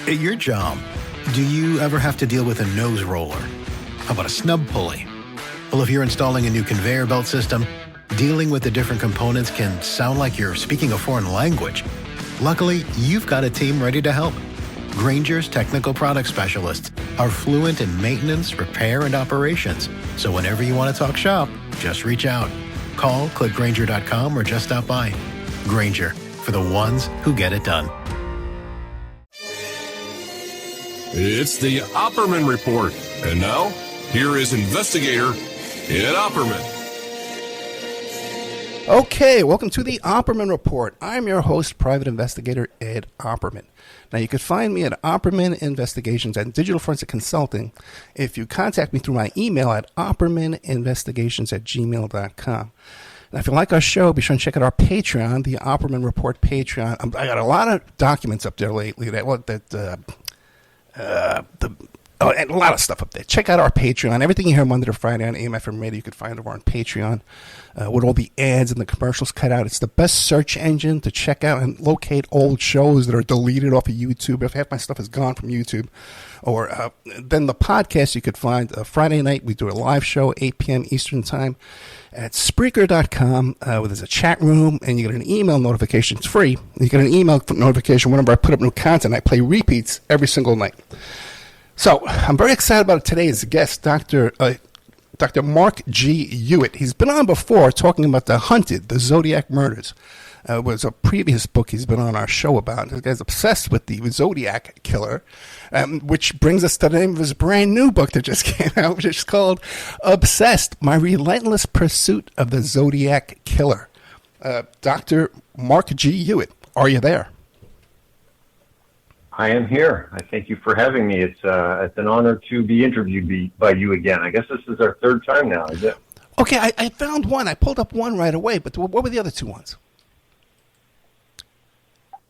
At your job, do you ever have to deal with a nose roller? How about a snub pulley? Well, if you're installing a new conveyor belt system, dealing with the different components can sound like you're speaking a foreign language. Luckily, you've got a team ready to help. Grainger's technical product specialists are fluent in maintenance, repair, and operations. So whenever you want to talk shop, just reach out. Call, click Grainger.com, or just stop by. Grainger, for the ones who get it done. It's the Opperman Report. And now, here is investigator Ed Opperman. Okay, welcome to the Opperman Report. I'm your host, private investigator Ed Opperman. Now, you can find me at Opperman Investigations and Digital Forensic Consulting if you contact me through my email at oppermaninvestigations@gmail.com. Now, if you like our show, be sure and check out our Patreon, the Opperman Report Patreon. I got a lot of documents up there lately and a lot of stuff up there. Check out our Patreon. Everything you hear Monday to Friday on AM/FM radio, you can find over on Patreon with all the ads and the commercials cut out. It's the best search engine to check out and locate old shows that are deleted off of YouTube. If half my stuff is gone from YouTube. Or then the podcast you could find Friday night. We do a live show, 8 p.m. Eastern Time at Spreaker.com, where there's a chat room, and you get an email notification. It's free. You get an email notification whenever I put up new content. I play repeats every single night. So I'm very excited about today's guest, Dr. Mark G. Hewitt. He's been on before talking about The Hunted, the Zodiac murders. It was a previous book he's been on our show about. This guy's obsessed with the Zodiac Killer, which brings us to the name of his brand new book that just came out, which is called Obsessed, My Relentless Pursuit of the Zodiac Killer. Dr. Mark G. Hewitt, are you there? I am here. I thank you for having me. It's an honor to be interviewed by you again. I guess this is our third time now, is it? Okay, I found one. I pulled up one right away, but what were the other two ones?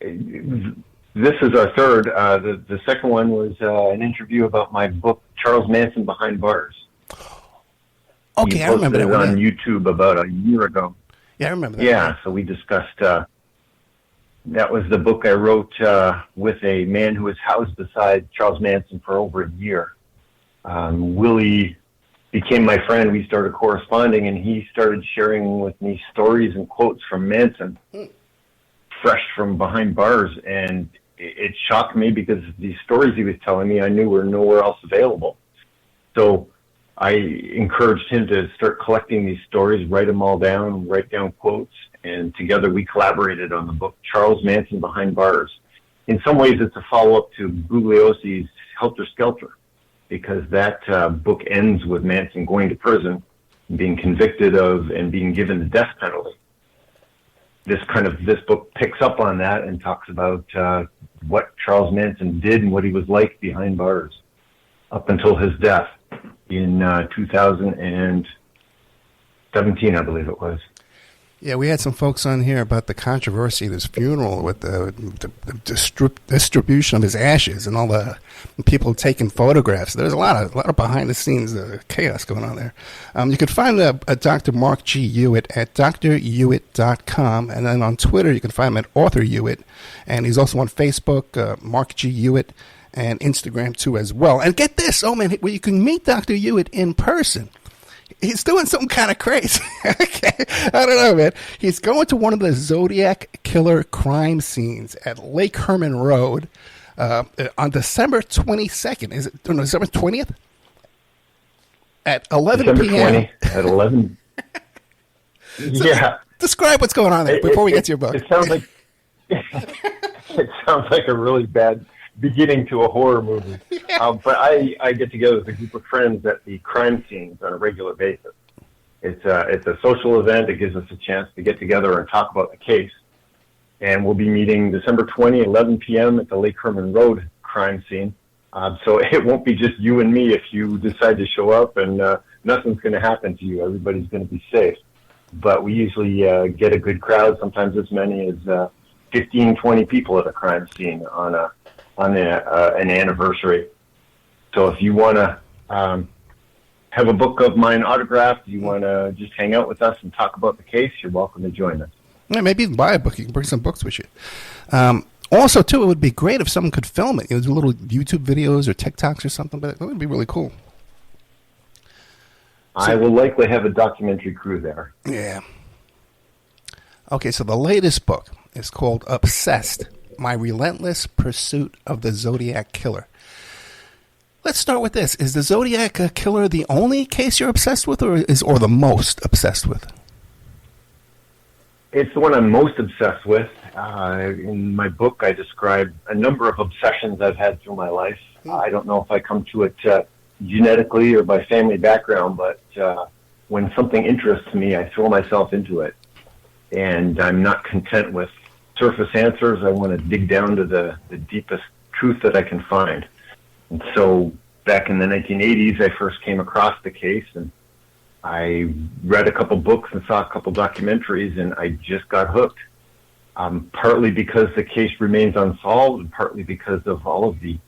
This is our third. The second one was an interview about my book, Charles Manson Behind Bars. Okay, I remember that one. On YouTube about a year ago. Yeah, I remember that. Yeah, so we discussed... that was the book I wrote with a man who was housed beside Charles Manson for over a year. Willie became my friend. We started corresponding, and he started sharing with me stories and quotes from Manson, fresh from behind bars. And it shocked me because these stories he was telling me I knew were nowhere else available. So I encouraged him to start collecting these stories, write them all down, write down quotes. And together we collaborated on the book, Charles Manson Behind Bars. In some ways, it's a follow-up to Bugliosi's Helter Skelter, because that book ends with Manson going to prison, being convicted of and being given the death penalty. This book picks up on that and talks about what Charles Manson did and what he was like behind bars up until his death in 2017, I believe it was. Yeah, we had some folks on here about the controversy of his funeral with the distribution of his ashes and all the people taking photographs. There's a lot of behind the scenes chaos going on there. You can find Dr. Mark G. Hewitt at drhewitt.com, and then on Twitter you can find him at Author Hewitt, and he's also on Facebook, Mark G. Hewitt, and Instagram too as well. And get this, where you can meet Dr. Hewitt in person. He's doing something kind of crazy. Okay. I don't know, man. He's going to one of the Zodiac Killer crime scenes at Lake Herman Road on December 22nd. Is it December 20th? At 11 December p.m. 20 at 11. So yeah. Describe what's going on there before we get to your book. It sounds like a really bad beginning to a horror movie. Yeah. But I get together with a group of friends at the crime scenes on a regular basis. It's a social event. It gives us a chance to get together and talk about the case. And we'll be meeting December 20, 11 p.m. at the Lake Herman Road crime scene. So it won't be just you and me if you decide to show up, and nothing's going to happen to you. Everybody's going to be safe. But we usually get a good crowd, sometimes as many as 15, 20 people at a crime scene on an anniversary. So if you want to have a book of mine autographed, you want to just hang out with us and talk about the case, you're welcome to join us. Yeah, maybe even buy a book. You can bring some books with you. Also, too, it would be great if someone could film it. Do little YouTube videos or TikToks or something, but that would be really cool. I will likely have a documentary crew there. Yeah. Okay, so the latest book is called Obsessed, My Relentless Pursuit of the Zodiac Killer. Let's start with this. Is the Zodiac Killer the only case you're obsessed with, or the most obsessed with? It's the one I'm most obsessed with. In my book, I describe a number of obsessions I've had through my life. I don't know if I come to it genetically or by family background, but when something interests me, I throw myself into it. And I'm not content with surface answers. I want to dig down to the deepest truth that I can find. And so back in the 1980s, I first came across the case, and I read a couple books and saw a couple documentaries, and I just got hooked. Partly because the case remains unsolved, and partly because of all of the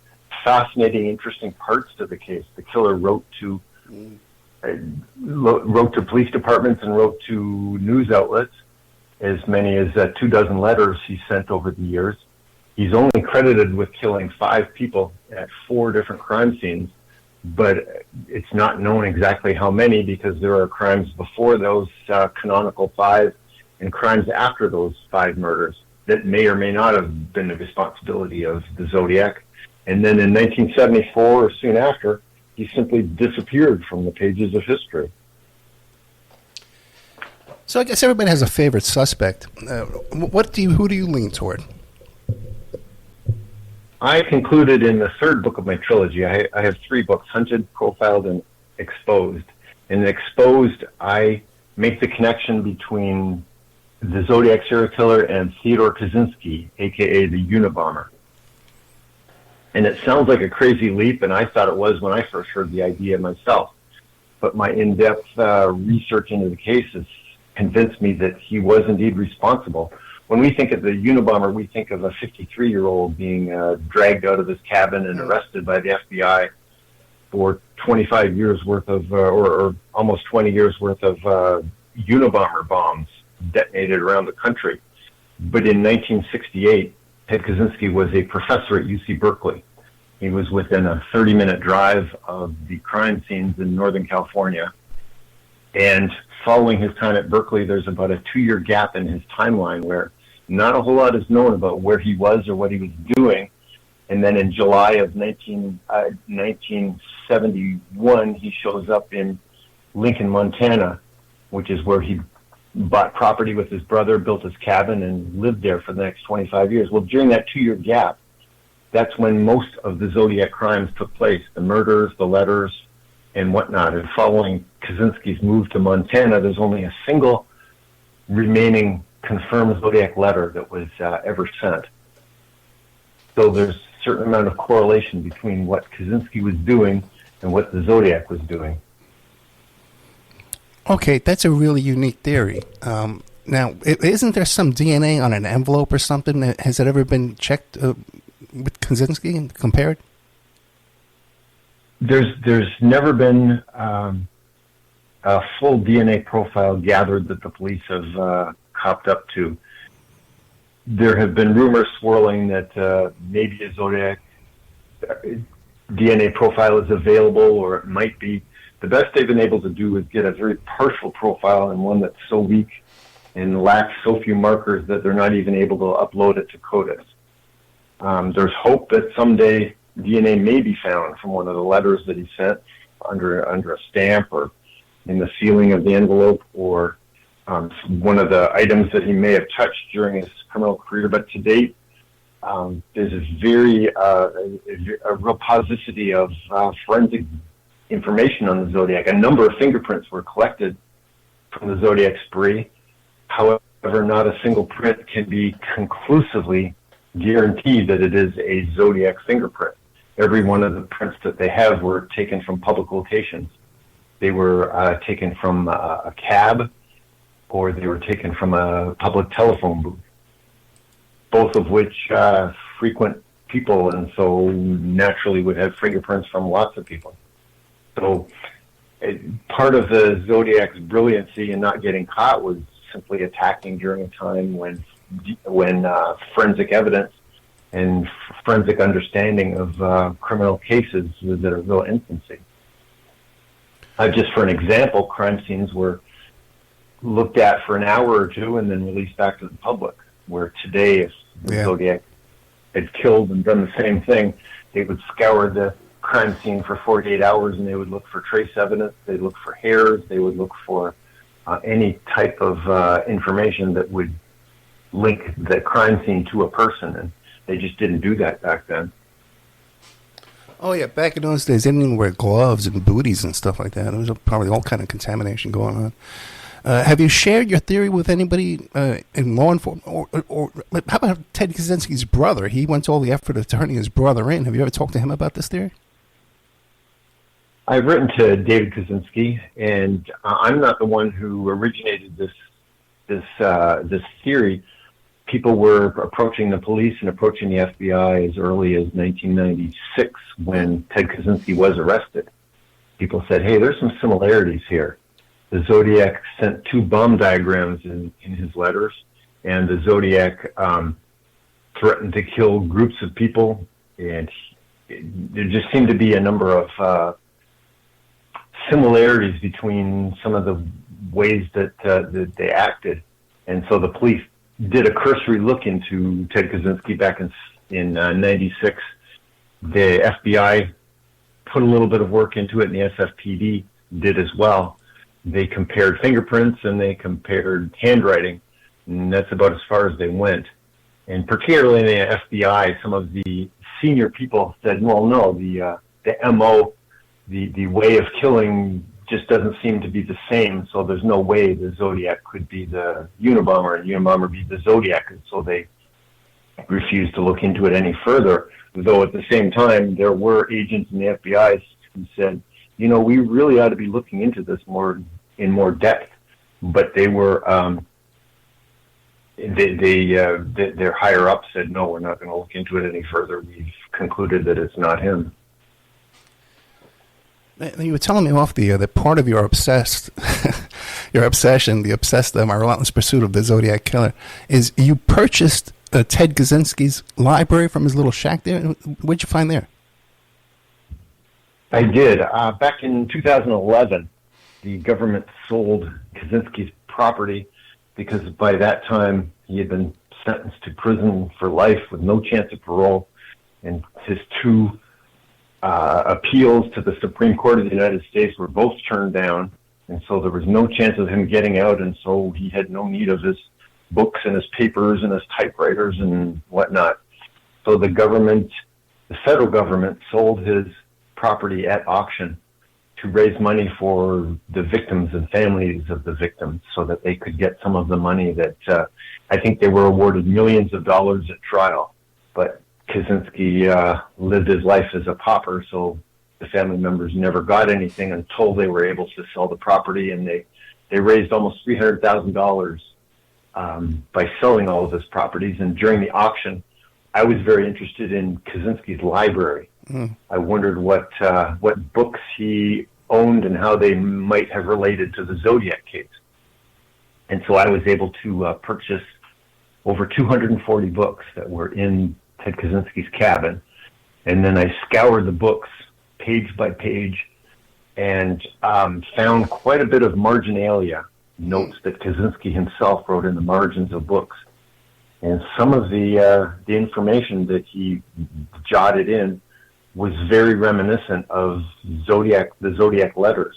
fascinating, interesting parts to the case. The killer wrote to police departments and wrote to news outlets, as many as 24 letters he sent over the years. He's only credited with killing 5 people at 4 different crime scenes, but it's not known exactly how many, because there are crimes before those canonical 5 and crimes after those 5 murders that may or may not have been the responsibility of the Zodiac. And then in 1974, or soon after, he simply disappeared from the pages of history. So I guess everybody has a favorite suspect. Who do you lean toward? I concluded in the 3rd book of my trilogy. I have 3 books: Hunted, Profiled, and Exposed. In Exposed, I make the connection between the Zodiac serial killer and Theodore Kaczynski, a.k.a. the Unabomber. And it sounds like a crazy leap, and I thought it was when I first heard the idea myself. But my in-depth research into the case has convinced me that he was indeed responsible. When we think of the Unabomber, we think of a 53-year-old being dragged out of his cabin and arrested by the FBI for 25 years worth of, or almost 20 years worth of Unabomber bombs detonated around the country. But in 1968, Ted Kaczynski was a professor at UC Berkeley. He was within a 30-minute drive of the crime scenes in Northern California. And following his time at Berkeley, there's about a 2-year gap in his timeline where not a whole lot is known about where he was or what he was doing. And then in July of 1971, he shows up in Lincoln, Montana, which is where he bought property with his brother, built his cabin, and lived there for the next 25 years. Well, during that 2-year gap, that's when most of the Zodiac crimes took place, the murders, the letters, and whatnot. And following Kaczynski's move to Montana, there's only a single remaining confirmed Zodiac letter that was ever sent. So there's a certain amount of correlation between what Kaczynski was doing and what the Zodiac was doing. Okay, that's a really unique theory. Now, isn't there some DNA on an envelope or something? Has that ever been checked with Kaczynski and compared? There's never been a full DNA profile gathered that the police have copped up to. There have been rumors swirling that maybe a Zodiac DNA profile is available, or it might be. The best they've been able to do is get a very partial profile, and one that's so weak and lacks so few markers that they're not even able to upload it to CODIS. There's hope that someday DNA may be found from one of the letters that he sent under a stamp, or in the sealing of the envelope, or one of the items that he may have touched during his criminal career. But to date, there's a real paucity of forensic information on the Zodiac. A number of fingerprints were collected from the Zodiac spree. However, not a single print can be conclusively guaranteed that it is a Zodiac fingerprint. Every one of the prints that they have were taken from public locations. They were taken from a cab, or they were taken from a public telephone booth, both of which frequent people, and so naturally would have fingerprints from lots of people. So part of the Zodiac's brilliancy in not getting caught was simply attacking during a time when forensic evidence and forensic understanding of criminal cases was at a real infancy. Just for an example, crime scenes were looked at for an hour or two and then released back to the public, where today, if the Zodiac had killed and done the same thing, they would scour the crime scene for 48 hours and they would look for trace evidence, they'd look for hairs, they would look for any type of information that would link the crime scene to a person, and they just didn't do that back then. Oh, yeah, back in those days, they didn't even wear gloves and booties and stuff like that. There was probably all kind of contamination going on. Have you shared your theory with anybody in law enforcement? Or how about Ted Kaczynski's brother? He went to all the effort of turning his brother in. Have you ever talked to him about this theory? I've written to David Kaczynski, and I'm not the one who originated this theory. People were approaching the police and approaching the FBI as early as 1996 when Ted Kaczynski was arrested. People said, hey, there's some similarities here. The Zodiac sent 2 bomb diagrams in his letters, and the Zodiac threatened to kill groups of people, and there just seemed to be a number of similarities between some of the ways that they acted. And so the police did a cursory look into Ted Kaczynski back in 96. The FBI put a little bit of work into it, and the SFPD did as well. They compared fingerprints and they compared handwriting, and that's about as far as they went. And particularly in the FBI, some of the senior people said, well, no, the MO, the way of killing just doesn't seem to be the same, so there's no way the Zodiac could be the Unabomber and Unabomber be the Zodiac, and so they refused to look into it any further, though at the same time there were agents in the FBI who said, you know, we really ought to be looking into this in more depth, but they were their higher up said, no, we're not going to look into it any further. We've concluded that it's not him. You were telling me off the part of your obsession, my relentless pursuit of the Zodiac Killer, is you purchased Ted Kaczynski's library from his little shack there. What'd you find there? I did. Back in 2011, the government sold Kaczynski's property because by that time he had been sentenced to prison for life with no chance of parole, and his 2 appeals to the Supreme Court of the United States were both turned down, and so there was no chance of him getting out, and so he had no need of his books and his papers and his typewriters and whatnot. So the federal government sold his property at auction to raise money for the victims and families of the victims so that they could get some of the money that I think they were awarded millions of dollars at trial. But Kaczynski lived his life as a pauper, so the family members never got anything until they were able to sell the property, and they raised almost $300,000 by selling all of his properties. And during the auction, I was very interested in Kaczynski's library. I wondered what books he owned and how they might have related to the Zodiac case. And so I was able to purchase over 240 books that were in Ted Kaczynski's cabin. And then I scoured the books page by page and found quite a bit of marginalia, notes that Kaczynski himself wrote in the margins of books. And some of the information that he jotted in was very reminiscent of the Zodiac letters.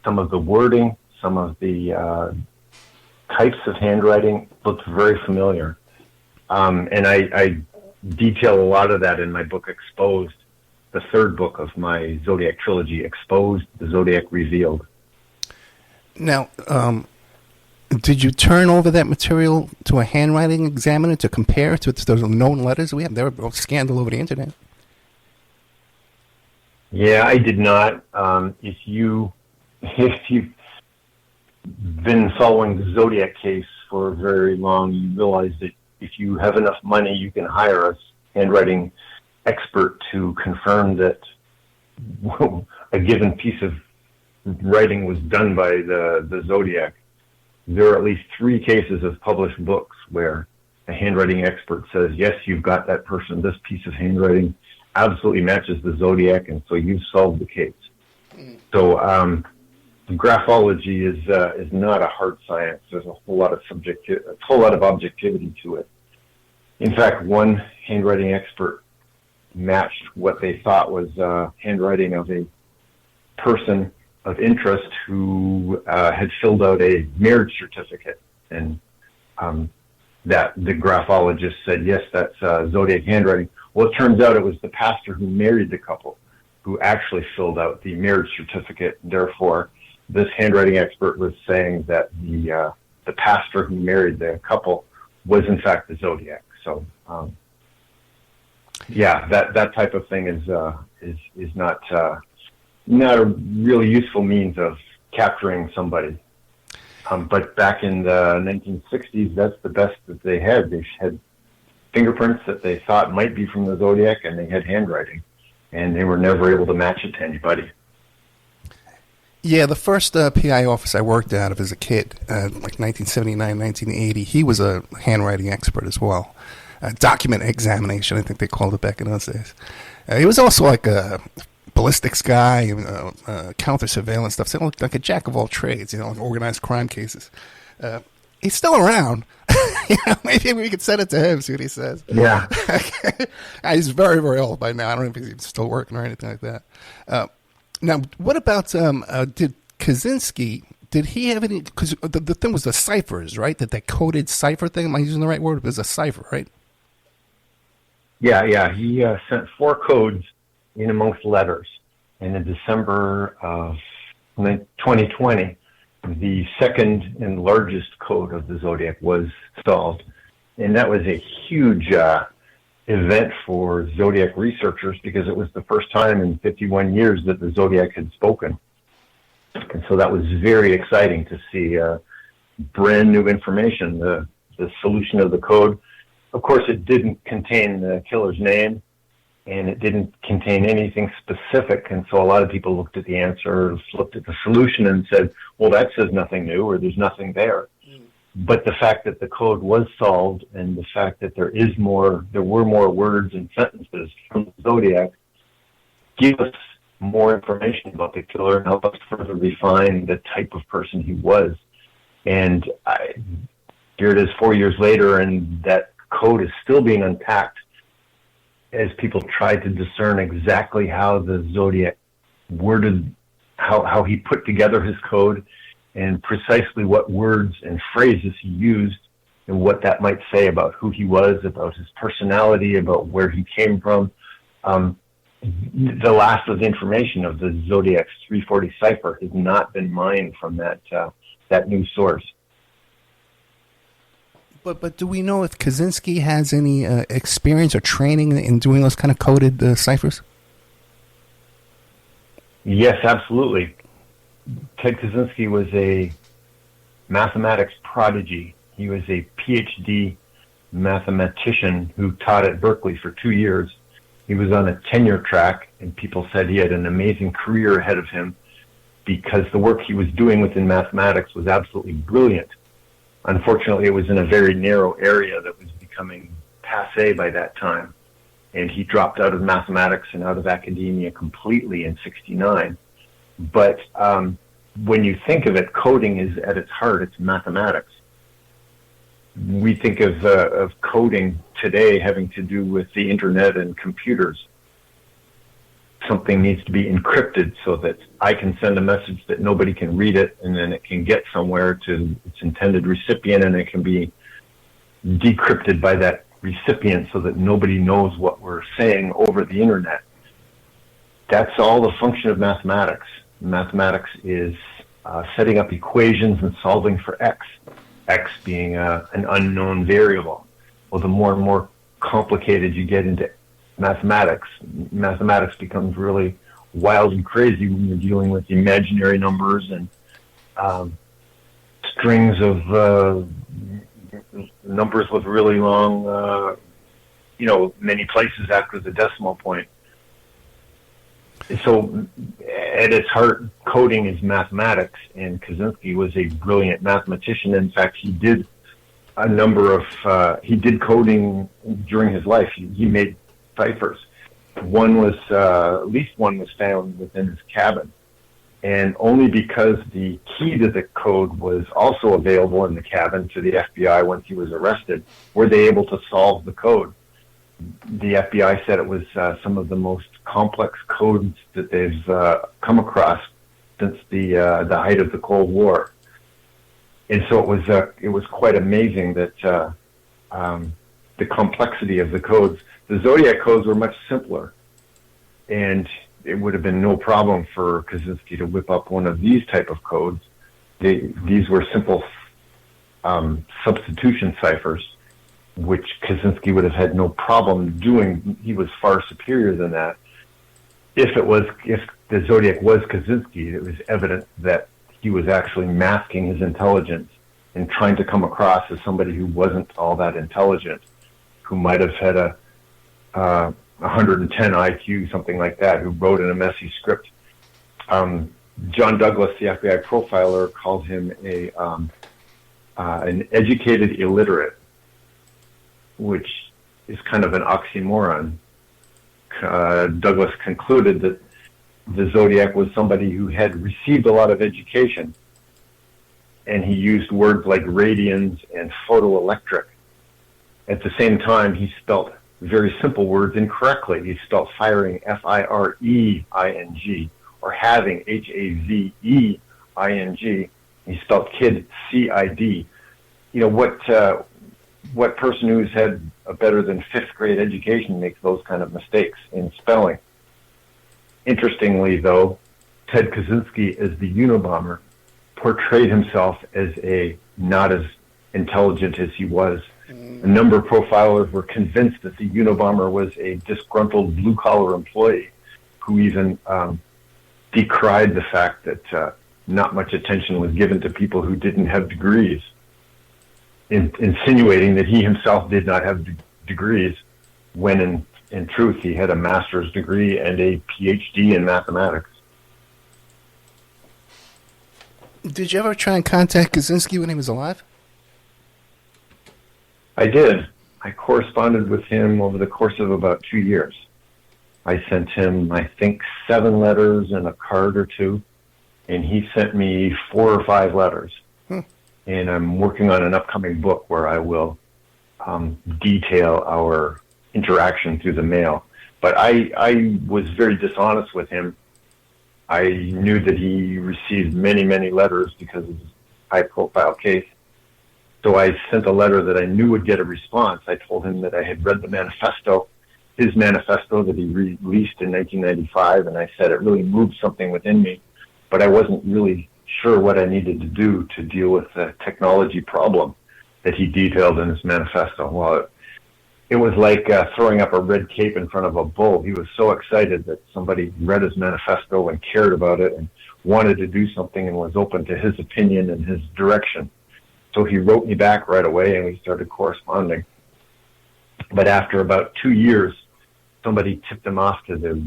Some of the wording, some of the types of handwriting looked very familiar. And I detail a lot of that in my book, Exposed, the 3rd book of my Zodiac trilogy, Exposed, the Zodiac Revealed. Now, did you turn over that material to a handwriting examiner to compare to those known letters we have? They were both scanned all over the internet. Yeah, I did not. If you've been following the Zodiac case for very long, you realize that if you have enough money, you can hire a handwriting expert to confirm that a given piece of writing was done by the Zodiac. There are at least 3 cases of published books where a handwriting expert says, yes, you've got that person. This piece of handwriting absolutely matches the Zodiac, and so you've solved the case. So graphology is not a hard science. There's a whole lot of objectivity to it. In fact, one handwriting expert matched what they thought was handwriting of a person of interest who had filled out a marriage certificate, and that the graphologist said, yes, that's Zodiac handwriting. Well, it turns out it was the pastor who married the couple who actually filled out the marriage certificate. Therefore, this handwriting expert was saying that the pastor who married the couple was in fact the Zodiac. So, that type of thing is not a really useful means of capturing somebody. But back in the 1960s, that's the best that they had. They had fingerprints that they thought might be from the Zodiac, and they had handwriting, and they were never able to match it to anybody. Yeah, the first PI office I worked out of as a kid, like 1979, 1980, he was a handwriting expert as well. Document examination, I think they called it back in those days. He was also like a ballistics guy, counter surveillance stuff, so like a jack of all trades, like organized crime cases. He's still around. Maybe we could send it to him, see what he says. Yeah. He's very, very old by now. I don't know if he's still working or anything like that. Now, what about, did Kaczynski, did he have any, because the thing was the ciphers, right? That coded cipher thing, am I using the right word? It was a cipher, right? Yeah. He sent 4 codes in amongst letters. And in December of 2020, the second and largest code of the Zodiac was solved. And that was a huge event for Zodiac researchers because it was the first time in 51 years that the Zodiac had spoken. And so that was very exciting to see brand new information, the solution of the code. Of course, it didn't contain the killer's name, and it didn't contain anything specific. And so a lot of people looked at the answer, looked at the solution and said, well, that says nothing new, or there's nothing there. But the fact that the code was solved and the fact that there were more words and sentences from the Zodiac give us more information about the killer and help us further refine the type of person he was. And here it is 4 years later, and that code is still being unpacked as people try to discern exactly how the Zodiac worded, how he put together his code, and precisely what words and phrases he used, and what that might say about who he was, about his personality, about where he came from. The last of the information of the Zodiac's 340 cipher has not been mined from that new source. But do we know if Kaczynski has any experience or training in doing those kind of coded ciphers? Yes, absolutely. Ted Kaczynski was a mathematics prodigy. He was a PhD mathematician who taught at Berkeley for 2 years. He was on a tenure track, and people said he had an amazing career ahead of him because the work he was doing within mathematics was absolutely brilliant. Unfortunately, it was in a very narrow area that was becoming passé by that time, and he dropped out of mathematics and out of academia completely in '69. But when you think of it, coding is at its heart, it's mathematics. We think of coding today having to do with the internet and computers. Something needs to be encrypted so that I can send a message that nobody can read it, and then it can get somewhere to its intended recipient, and it can be decrypted by that recipient so that nobody knows what we're saying over the internet. That's all the function of mathematics. Mathematics is setting up equations and solving for x being an unknown variable. Well, the more and more complicated you get into mathematics becomes really wild and crazy when you're dealing with imaginary numbers and strings of numbers with really long, many places after the decimal point. So at its heart, coding is mathematics, and Kaczynski was a brilliant mathematician. In fact, he did a number of, he did coding during his life. He made ciphers. One was, at least one was found within his cabin. And only because the key to the code was also available in the cabin to the FBI once he was arrested, were they able to solve the code. The FBI said it was some of the most complex codes that they've come across since the height of the Cold War. And so it was quite amazing that the complexity of the codes. The Zodiac codes were much simpler, and it would have been no problem for Kaczynski to whip up one of these type of codes. These were simple substitution ciphers, which Kaczynski would have had no problem doing. He was far superior than that. If the Zodiac was Kaczynski, it was evident that he was actually masking his intelligence and trying to come across as somebody who wasn't all that intelligent, who might have had a 110 IQ, something like that, who wrote in a messy script. John Douglas, the FBI profiler, called him an educated illiterate, which is kind of an oxymoron. Douglas concluded that the Zodiac was somebody who had received a lot of education, and he used words like radians and photoelectric. At the same time, he spelt very simple words incorrectly. He spelled firing Fireing, or having Having. He spelled kid Cid. You know, what person who's had a better than fifth grade education makes those kind of mistakes in spelling? Interestingly, though, Ted Kaczynski, as the Unabomber, portrayed himself as not as intelligent as he was. A number of profilers were convinced that the Unabomber was a disgruntled blue-collar employee who even decried the fact that not much attention was given to people who didn't have degrees, insinuating that he himself did not have degrees, when in truth he had a master's degree and a PhD in mathematics. Did you ever try and contact Kaczynski when he was alive? I did. I corresponded with him over the course of about 2 years. I sent him, I think, 7 letters and a card or 2, and he sent me 4 or 5 letters. And I'm working on an upcoming book where I will detail our interaction through the mail. But I was very dishonest with him. I knew that he received many, many letters because of his high-profile case. So I sent a letter that I knew would get a response. I told him that I had read the manifesto, his manifesto that he released in 1995, and I said it really moved something within me, but I wasn't really sure what I needed to do to deal with the technology problem that he detailed in his manifesto. Well, it was like throwing up a red cape in front of a bull. He was so excited that somebody read his manifesto and cared about it and wanted to do something and was open to his opinion and his direction. So he wrote me back right away, and we started corresponding. But after about 2 years, somebody tipped him off to the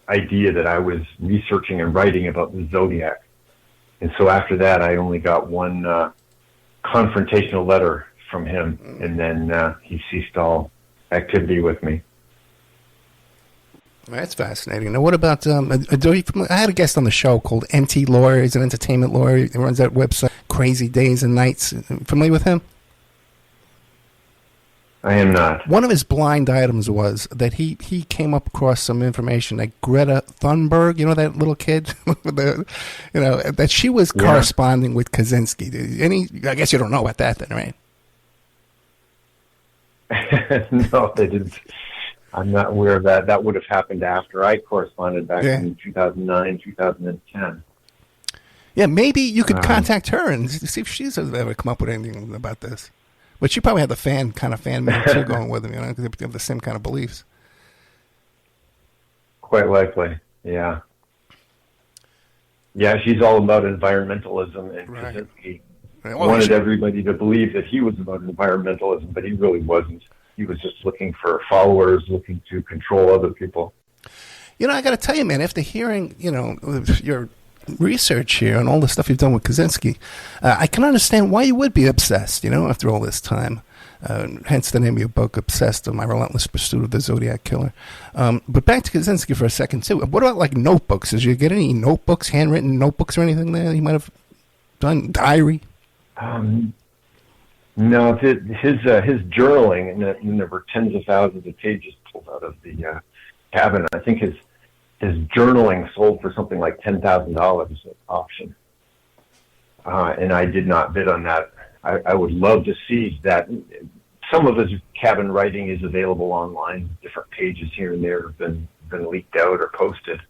idea that I was researching and writing about the Zodiac. And so after that, I only got one confrontational letter from him, and then he ceased all activity with me. That's fascinating. Now, what about, I had a guest on the show called NT Lawyer. He's an entertainment lawyer. He runs that website, Crazy Days and Nights. Familiar with him? I am not. One of his blind items was that he came up across some information that Greta Thunberg, you know, that little kid, with the, you know, that she was corresponding with Kaczynski. I guess you don't know about that then, right? No, they didn't. I'm not aware of that. That would have happened after I corresponded back in 2009, 2010. Yeah, maybe you could contact her and see if she's ever come up with anything about this. But she probably had the fan mail too going with them, you know, because they have the same kind of beliefs. Quite likely, yeah. Yeah, she's all about environmentalism, and Kaczynski wanted everybody to believe that he was about environmentalism, but he really wasn't. He was just looking for followers, looking to control other people. You know, I got to tell you, man, after hearing, you know, your research here on all the stuff you've done with Kaczynski, I can understand why you would be obsessed, after all this time. Hence the name of your book, Obsessed, My Relentless Pursuit of the Zodiac Killer. But back to Kaczynski for a second, too. What about, like, notebooks? Did you get any notebooks, handwritten notebooks or anything there you might have done? Diary? No, his journaling, and there were tens of thousands of pages pulled out of the cabinet. I think his journaling sold for something like $10,000 at auction. And I did not bid on that. I would love to see that. Some of his cabin writing is available online. Different pages here and there have been leaked out or posted.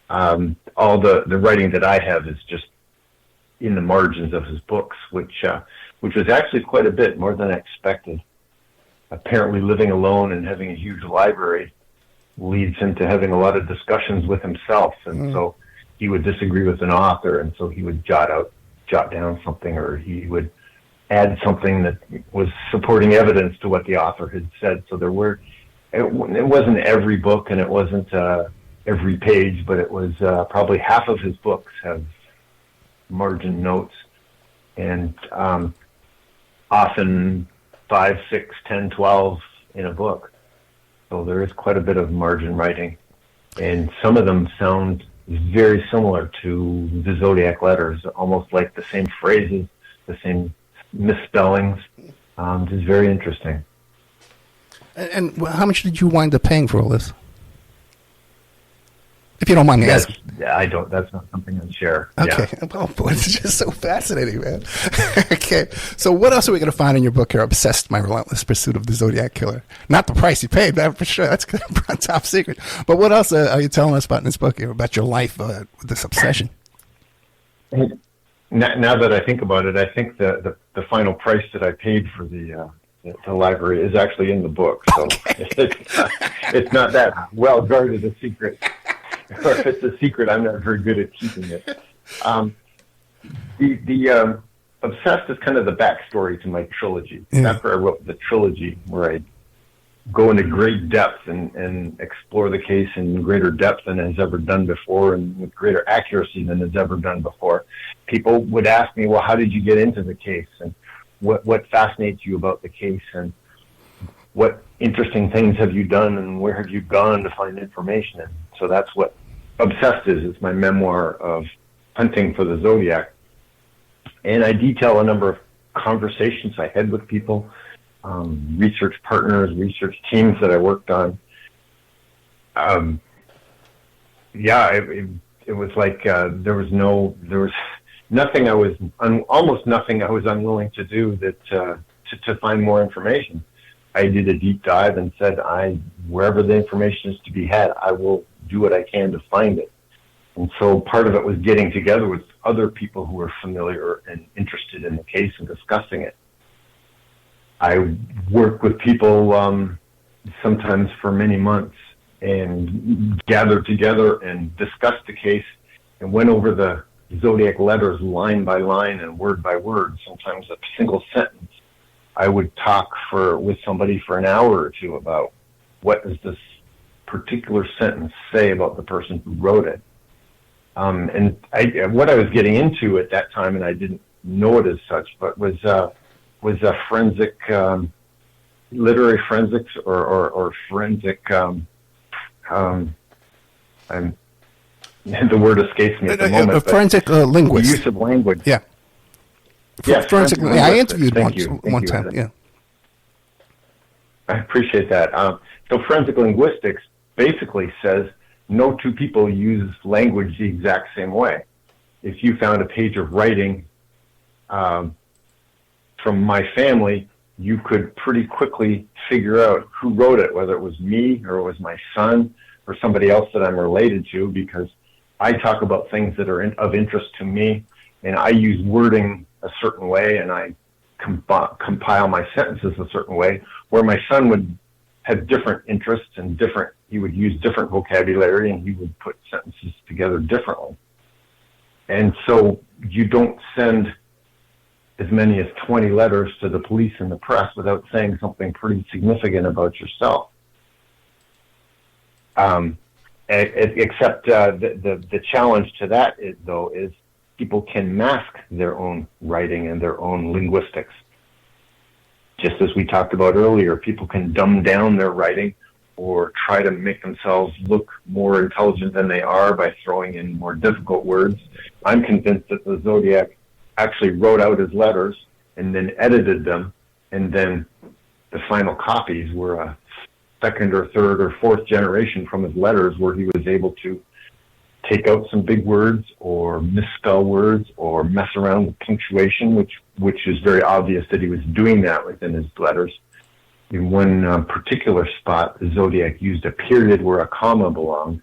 All the writing that I have is just in the margins of his books, which was actually quite a bit, more than I expected. Apparently living alone and having a huge library leads him to having a lot of discussions with himself. And so he would disagree with an author, and so he would jot down something, or he would add something that was supporting evidence to what the author had said. So it wasn't every book, and it wasn't every page, but it was probably half of his books have margin notes, and often 5, 6, 10, 12 in a book. So there is quite a bit of margin writing, and some of them sound very similar to the Zodiac letters, almost like the same phrases, the same misspellings. It's very interesting. And how much did you wind up paying for all this? If you don't mind me asking. I don't. That's not something I'd share. Okay. Yeah. Oh, boy, it's just so fascinating, man. Okay. So what else are we going to find in your book here, Obsessed, My Relentless Pursuit of the Zodiac Killer? Not the price you paid, that for sure. That's top secret. But what else are you telling us about in this book here, about your life with this obsession? Now that I think about it, I think the final price that I paid for the library is actually in the book. So okay. It's not that well guarded a secret. Or if it's a secret, I'm not very good at keeping it. The Obsessed is kind of the backstory to my trilogy. Yeah. After I wrote the trilogy, where I go into great depth and explore the case in greater depth than has ever done before, and with greater accuracy than has ever done before, people would ask me, well, how did you get into the case? And what fascinates you about the case? And what interesting things have you done, and where have you gone to find information? And so that's what Obsessed is. It's my memoir of hunting for the Zodiac. And I detail a number of conversations I had with people, research partners, research teams that I worked on. It was like there was nothing almost nothing I was unwilling to do to find more information. I did a deep dive and said, wherever the information is to be had, I will do what I can to find it. And so part of it was getting together with other people who were familiar and interested in the case and discussing it. I worked with people sometimes for many months and gathered together and discussed the case and went over the Zodiac letters line by line and word by word, sometimes a single sentence. I would talk with somebody for an hour or two about what does this particular sentence say about the person who wrote it. And what I was getting into at that time, and I didn't know it as such, but was a forensic, literary forensics or forensic, the word escapes me at the moment. A forensic linguist. The use of language. Yeah. Yes, forensic. I interviewed one time. Yeah. I appreciate that. So forensic linguistics basically says no two people use language the exact same way. If you found a page of writing from my family, you could pretty quickly figure out who wrote it, whether it was me or it was my son or somebody else that I'm related to, because I talk about things that are of interest to me, and I use wording a certain way, and I compile my sentences a certain way, where my son would have different interests and he would use different vocabulary, and he would put sentences together differently. And so you don't send as many as 20 letters to the police and the press without saying something pretty significant about yourself. Except the challenge to that is people can mask their own writing and their own linguistics. Just as we talked about earlier, people can dumb down their writing or try to make themselves look more intelligent than they are by throwing in more difficult words. I'm convinced that the Zodiac actually wrote out his letters and then edited them, and then the final copies were a second or third or fourth generation from his letters, where he was able to take out some big words or misspell words or mess around with punctuation, which is very obvious that he was doing that within his letters. In one particular spot, the Zodiac used a period where a comma belonged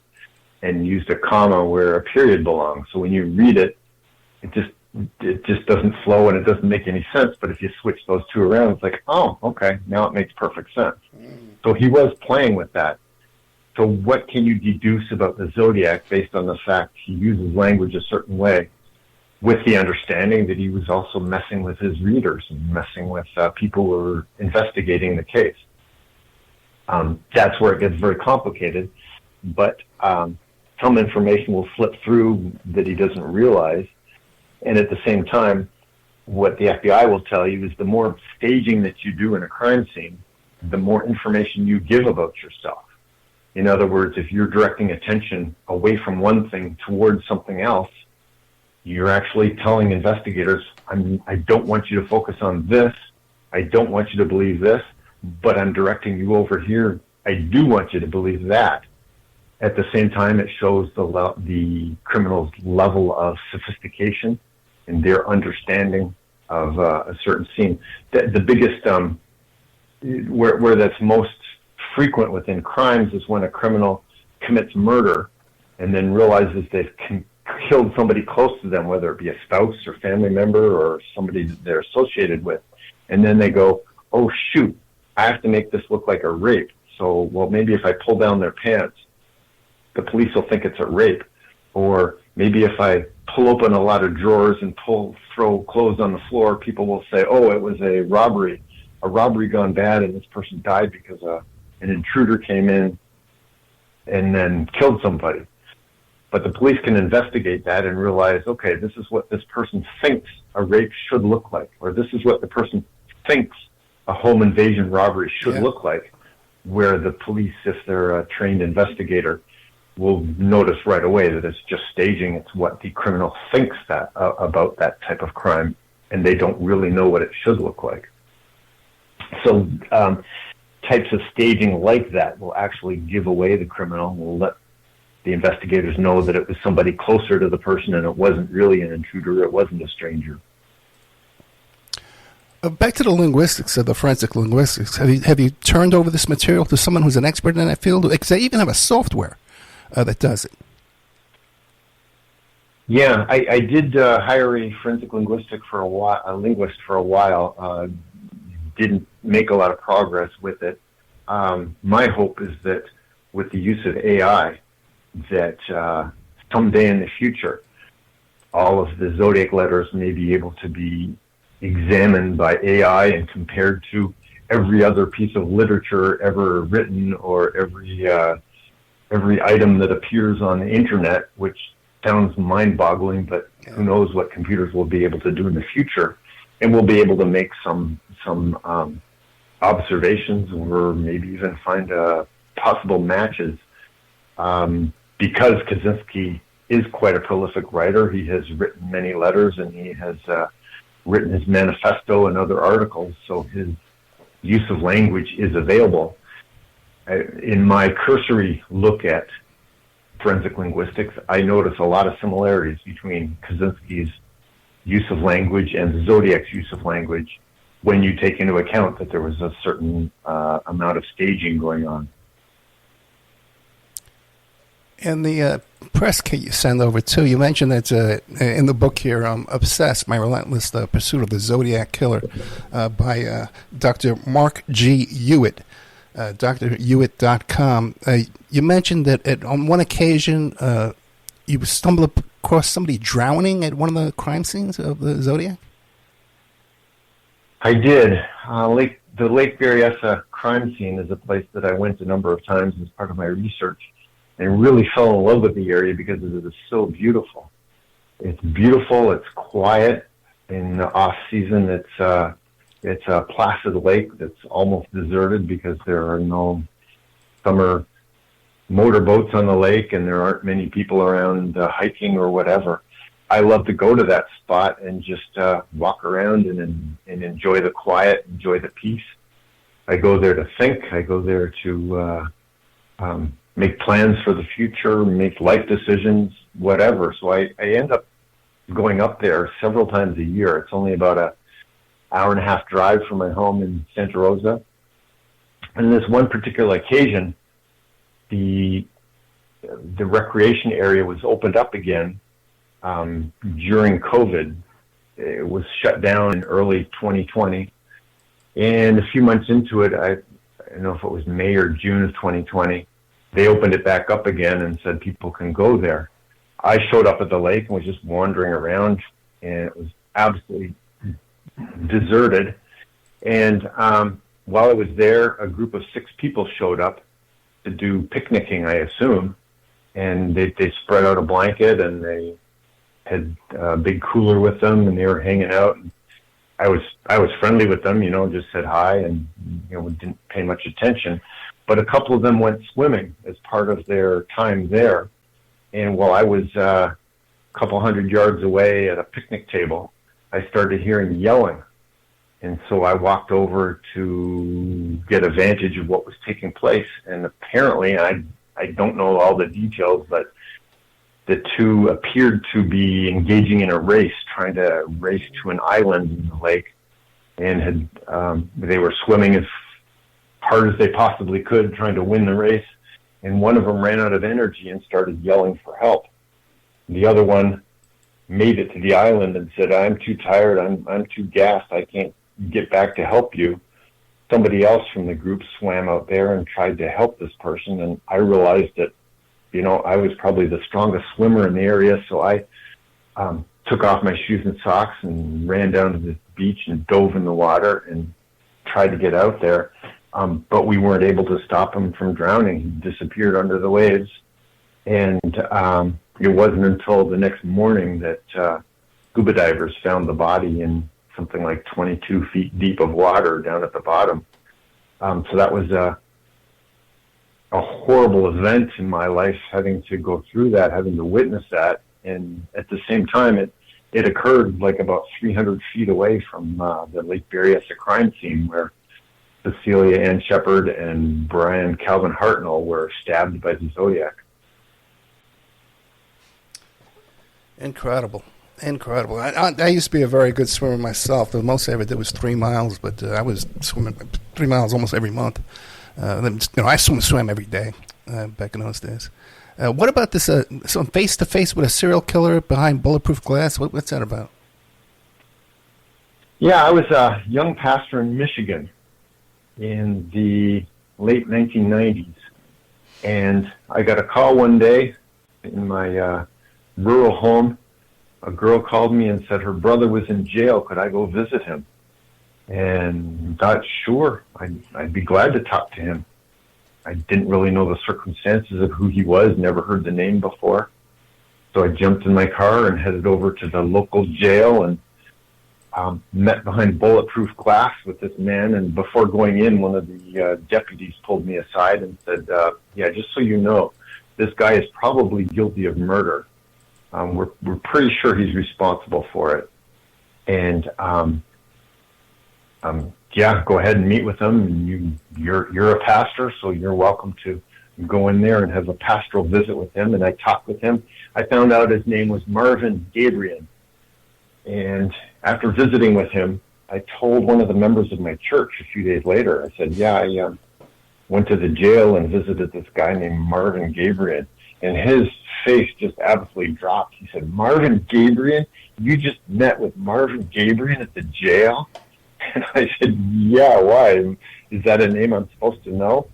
and used a comma where a period belonged. So when you read it, it just doesn't flow and it doesn't make any sense. But if you switch those two around, it's like, oh, okay, now it makes perfect sense. So he was playing with that. So what can you deduce about the Zodiac based on the fact he uses language a certain way, with the understanding that he was also messing with his readers and messing with people who are investigating the case? That's where it gets very complicated, but some information will slip through that he doesn't realize. And at the same time, what the FBI will tell you is the more staging that you do in a crime scene, the more information you give about yourself. In other words, if you're directing attention away from one thing towards something else, you're actually telling investigators, I don't want you to focus on this, I don't want you to believe this, but I'm directing you over here, I do want you to believe that. At the same time, it shows the criminal's level of sophistication and their understanding of a certain scene. The biggest, where that's most frequent within crimes is when a criminal commits murder and then realizes they've killed somebody close to them, whether it be a spouse or family member or somebody that they're associated with. And then they go, oh, shoot, I have to make this look like a rape. So, well, maybe if I pull down their pants, the police will think it's a rape. Or maybe if I pull open a lot of drawers and throw clothes on the floor, people will say, oh, it was a robbery gone bad, and this person died because an intruder came in and then killed somebody. But the police can investigate that and realize, okay, this is what this person thinks a rape should look like, or this is what the person thinks a home invasion robbery should look like, where the police, if they're a trained investigator, will notice right away that it's just staging. It's what the criminal thinks that about that type of crime, and they don't really know what it should look like. So types of staging like that will actually give away the criminal, will let the investigators know that it was somebody closer to the person and it wasn't really an intruder, it wasn't a stranger. Back to the linguistics, the forensic linguistics. Have you turned over this material to someone who's an expert in that field? Because they even have a software that does it. Yeah, I did hire a forensic linguist for a while. Didn't make a lot of progress with it. My hope is that with the use of AI, that someday in the future, all of the Zodiac letters may be able to be examined by AI and compared to every other piece of literature ever written, or every item that appears on the internet, which sounds mind-boggling, but who knows what computers will be able to do in the future. And we'll be able to make some observations, or maybe even find possible matches. Because Kaczynski is quite a prolific writer, he has written many letters, and he has written his manifesto and other articles, so his use of language is available. In my cursory look at forensic linguistics, I notice a lot of similarities between Kaczynski's use of language and the Zodiac's use of language, when you take into account that there was a certain amount of staging going on. And the press kit you send over, too, you mentioned that in the book here, Obsessed, My Relentless Pursuit of the Zodiac Killer, by Dr. Mark G. Hewitt, drhewitt.com. You mentioned that on one occasion you stumbled across somebody drowning at one of the crime scenes of the Zodiac? I did. The Lake Berryessa crime scene is a place that I went a number of times as part of my research. and really fell in love with the area because it is so beautiful. It's beautiful. It's quiet. In the off season, it's a placid lake that's almost deserted because there are no summer motorboats on the lake, and there aren't many people around hiking or whatever. I love to go to that spot and just walk around and enjoy the quiet, enjoy the peace. I go there to think. I go there to make plans for the future, make life decisions, whatever. So I end up going up there several times a year. It's only about an hour and a half drive from my home in Santa Rosa. And this one particular occasion, the recreation area was opened up again during COVID. It was shut down in early 2020. And a few months into it, I don't know if it was May or June of 2020, they opened it back up again and said people can go there. I showed up at the lake and was just wandering around, and it was absolutely deserted. And while I was there, a group of 6 people showed up to do picnicking, I assume. And they spread out a blanket, and they had a big cooler with them, and they were hanging out. And I was friendly with them, just said hi, and didn't pay much attention. But a couple of them went swimming as part of their time there. And while I was a couple hundred yards away at a picnic table, I started hearing yelling. And so I walked over to get a vantage of what was taking place. And apparently, I don't know all the details, but the 2 appeared to be engaging in a race, trying to race to an island in the lake. And they were swimming as hard as they possibly could, trying to win the race. And one of them ran out of energy and started yelling for help. The other one made it to the island and said, "I'm too tired. I'm too gassed. I can't get back to help you." Somebody else from the group swam out there and tried to help this person. And I realized that, I was probably the strongest swimmer in the area. So I took off my shoes and socks and ran down to the beach and dove in the water and tried to get out there. But we weren't able to stop him from drowning. He disappeared under the waves. And it wasn't until the next morning that scuba divers found the body in something like 22 feet deep of water down at the bottom. So that was a horrible event in my life, having to go through that, having to witness that. And at the same time, it occurred like about 300 feet away from the Lake Berryessa crime scene, where Cecilia Ann Shepard and Brian Calvin Hartnell were stabbed by the Zodiac. Incredible. I used to be a very good swimmer myself. The most I ever did was 3 miles, but I was swimming 3 miles almost every month. I swam every day back in those days. What about this? So face-to-face with a serial killer behind bulletproof glass? What's that about? Yeah, I was a young pastor in Michigan in the late 1990s. And I got a call one day in my rural home. A girl called me and said her brother was in jail. Could I go visit him? And thought, sure, I'd be glad to talk to him. I didn't really know the circumstances of who he was, never heard the name before. So I jumped in my car and headed over to the local jail and met behind bulletproof glass with this man. And before going in, one of the deputies pulled me aside and said, yeah, just so you know, this guy is probably guilty of murder. We're pretty sure he's responsible for it. And yeah, go ahead and meet with him. You're a pastor, so you're welcome to go in there and have a pastoral visit with him. And I talked with him. I found out his name was Marvin Gabriel. And after visiting with him, I told one of the members of my church a few days later, I said, yeah, I went to the jail and visited this guy named Marvin Gabriel. And his face just absolutely dropped. He said, Marvin Gabriel? You just met with Marvin Gabriel at the jail? And I said, yeah, why? Is that a name I'm supposed to know?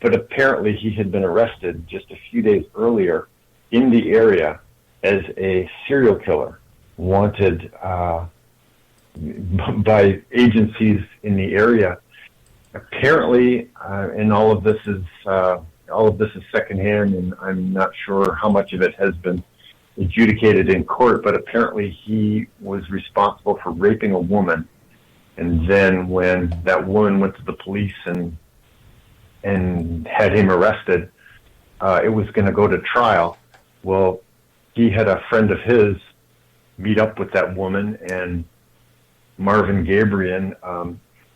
But apparently he had been arrested just a few days earlier in the area as a serial killer, wanted by agencies in the area. Apparently, and all of this is all of this is secondhand, and I'm not sure how much of it has been adjudicated in court, but apparently he was responsible for raping a woman. And then when that woman went to the police and had him arrested, it was going to go to trial. Well, he had a friend of his meet up with that woman, and Marvin Gabriel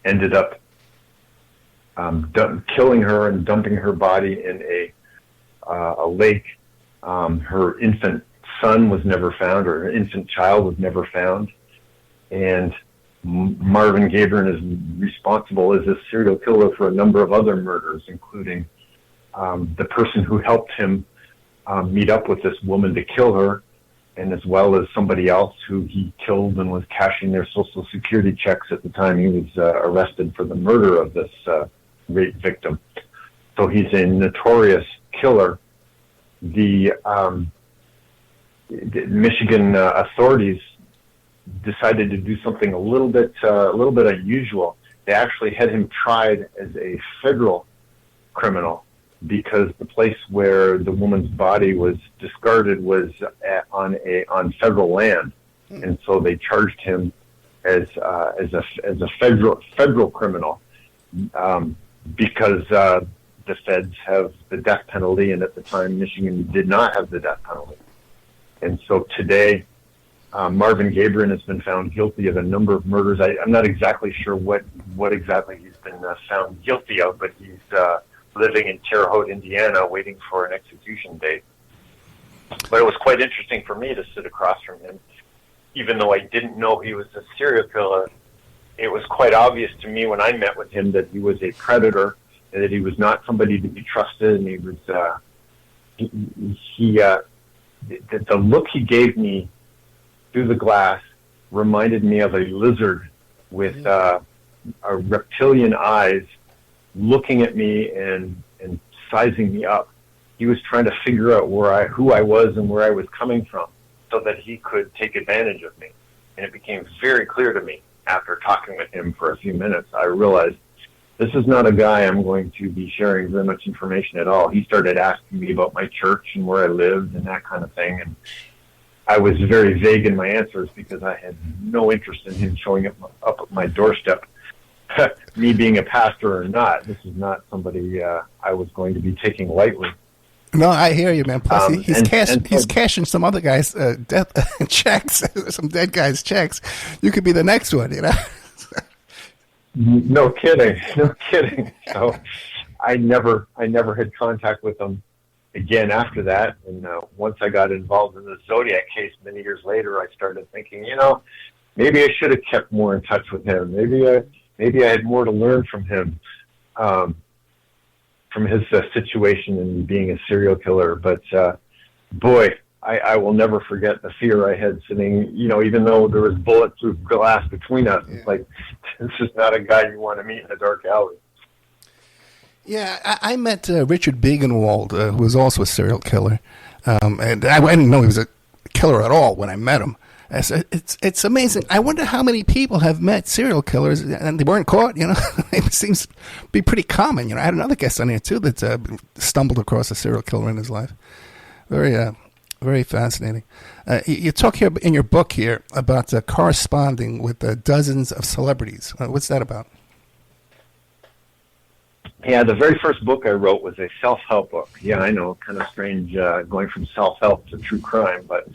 ended up killing her and dumping her body in a lake. Her infant son was never found, or her infant child was never found. And Marvin Gabriel is responsible as a serial killer for a number of other murders, including the person who helped him meet up with this woman to kill her, and as well as somebody else who he killed and was cashing their Social Security checks at the time he was arrested for the murder of this rape victim. So he's a notorious killer. The Michigan authorities decided to do something a little bit unusual. They actually had him tried as a federal criminal because the place where the woman's body was discarded was on federal land, and so they charged him as a federal criminal because the feds have the death penalty, and at the time Michigan did not have the death penalty. And so today, Marvin Gabriel has been found guilty of a number of murders. I'm not exactly sure what exactly he's been found guilty of, but he's living in Terre Haute, Indiana, waiting for an execution date. But it was quite interesting for me to sit across from him. Even though I didn't know he was a serial killer, it was quite obvious to me when I met with him that he was a predator, and that he was not somebody to be trusted, and he was the look he gave me through the glass reminded me of a lizard with a reptilian eyes looking at me and sizing me up. He was trying to figure out who I was and where I was coming from so that he could take advantage of me. And it became very clear to me after talking with him for a few minutes. I realized this is not a guy I'm going to be sharing very much information at all. He started asking me about my church and where I lived and that kind of thing. And I was very vague in my answers because I had no interest in him showing up at my doorstep. Me being a pastor or not, this is not somebody I was going to be taking lightly. No, I hear you, man. Plus, he's cashing some other guys' death checks, some dead guys' checks. You could be the next one, you know. No kidding. So I never had contact with him again after that. And once I got involved in the Zodiac case many years later, I started thinking, maybe I should have kept more in touch with him. Maybe I had more to learn from him, from his situation and being a serial killer. But boy, I will never forget the fear I had sitting, even though there was bulletproof glass between us. Yeah. It's like, this is not a guy you want to meet in a dark alley. Yeah, I met Richard Begenwald, who was also a serial killer. And I didn't know he was a killer at all when I met him. It's amazing. I wonder how many people have met serial killers and they weren't caught, It seems to be pretty common. I had another guest on here, too, that stumbled across a serial killer in his life. Very fascinating. You talk here in your book here about corresponding with dozens of celebrities. What's that about? Yeah, the very first book I wrote was a self-help book. Yeah, I know, kind of strange going from self-help to true crime, but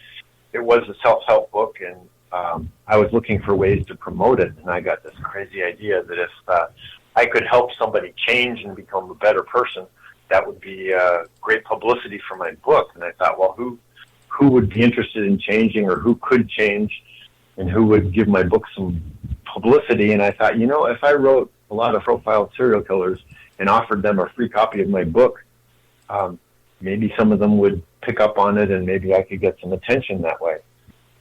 it was a self-help book, and I was looking for ways to promote it, and I got this crazy idea that if I could help somebody change and become a better person, that would be great publicity for my book. And I thought, well, who would be interested in changing, or who could change, and who would give my book some publicity? And I thought, if I wrote a lot of profiled serial killers and offered them a free copy of my book, maybe some of them would pick up on it, and maybe I could get some attention that way.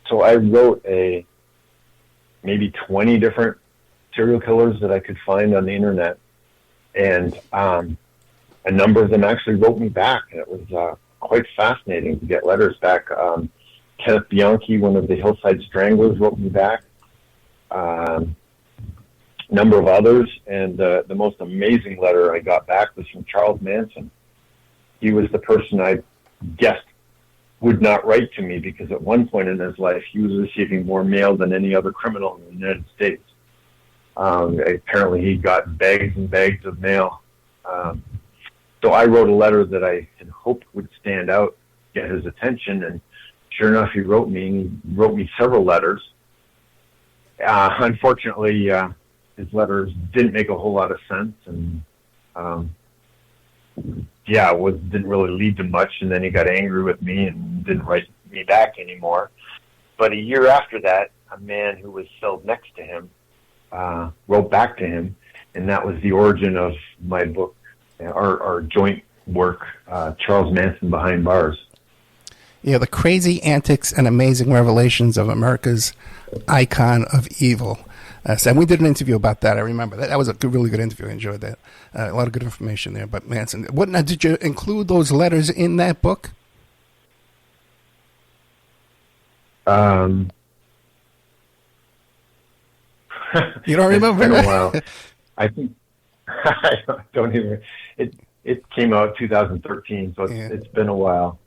So I wrote maybe 20 different serial killers that I could find on the internet, and a number of them actually wrote me back, and it was quite fascinating to get letters back. Kenneth Bianchi, one of the Hillside Stranglers, wrote me back. Number of others, and the most amazing letter I got back was from Charles Manson. he was the person I guessed would not write to me, because at one point in his life, he was receiving more mail than any other criminal in the United States. Apparently, he got bags and bags of mail. So I wrote a letter that I had hoped would stand out, get his attention, and sure enough, he wrote me. And he wrote me several letters. Unfortunately, his letters didn't make a whole lot of sense, and didn't really lead to much. And then he got angry with me and didn't write me back anymore. But a year after that, a man who was celled next to him wrote back to him, and that was the origin of my book, our joint work, Charles Manson Behind Bars. Yeah, the crazy antics and amazing revelations of America's icon of evil. And we did an interview about that. I remember that. That was a really good interview. I enjoyed that. A lot of good information there. But Manson, now, did you include those letters in that book? You don't remember? It's been a while. I think I don't even. It came out 2013, so it's been a while.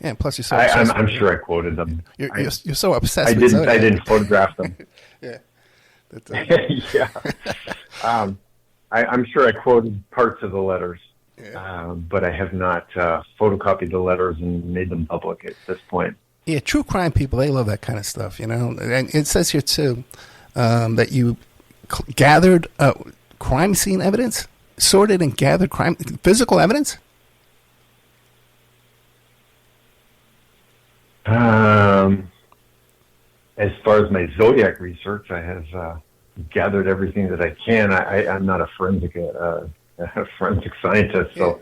Yeah, plus you're so obsessed. I'm sure I quoted them. You're so obsessed. I didn't photograph them. Yeah. Yeah. I'm sure I quoted parts of the letters, but I have not photocopied the letters and made them public at this point. Yeah, true crime people, they love that kind of stuff, you know. And it says here, too, that you gathered crime scene evidence, sorted and gathered physical evidence? As far as my Zodiac research, I have gathered everything that I can. I'm not a forensic scientist, so